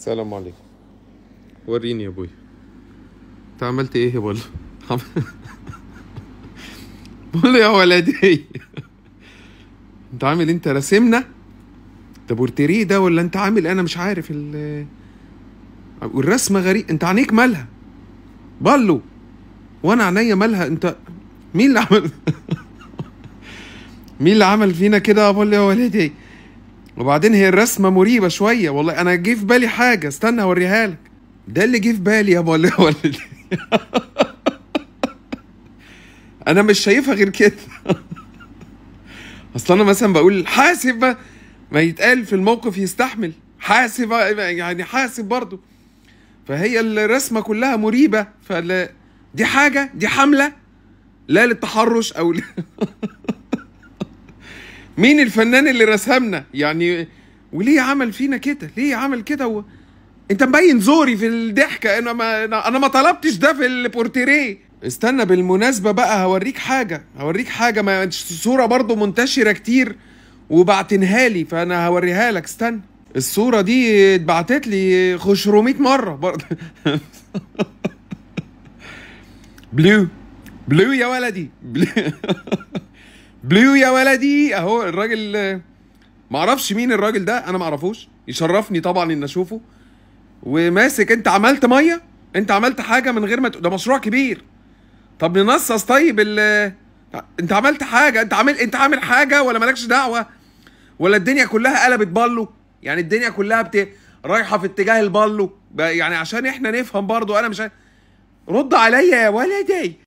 السلام عليكم. وريني يا ابوي، انت عملت ايه يا بولو؟ بولو يا ولدي، انت عامل انت راسمنا ده بورتريه ده ولا انت عامل انا مش عارف والرسمه غريب. انت عينيك مالها بولو وانا عينيا مالها؟ انت مين اللي عمل مين اللي عمل فينا كده يا بولو يا ولدي؟ وبعدين هي الرسمه مريبه شويه والله. انا جه في بالي حاجه، استنى اوريها لك. ده اللي جه في بالي يا بولو يا ولدي. انا مش شايفها غير كده. اصل انا مثلا بقول حاسب، ما يتقال في الموقف يستحمل، حاسب يعني حاسب برضو. فهي الرسمه كلها مريبه، دي حاجه، دي حمله لا للتحرش او مين الفنان اللي رسمنا يعني؟ وليه عمل فينا كده؟ ليه عمل كده انت مبين زوري في الضحكه. انا ما طلبتش ده في البورتريه. استنى بالمناسبه بقى هوريك حاجه ما صوره برضو منتشره كتير وبعتنها لي، فانا هوريها لك. استنى، الصوره دي اتبعتت لي 500 مره برضه. بلو يا ولدي، بلو يا ولدي اهو. الراجل معرفش مين الراجل ده، انا معرفوش، يشرفني طبعا ان اشوفه. وماسك، انت عملت ميه، انت عملت حاجه من غير ما ده مشروع كبير. طب ننصص طيب انت عملت حاجه، انت عامل حاجه ولا مالكش دعوه؟ ولا الدنيا كلها قلبت بالو؟ يعني الدنيا كلها رايحه في اتجاه البالو يعني، عشان احنا نفهم برضو. انا مش رد عليا يا ولدي.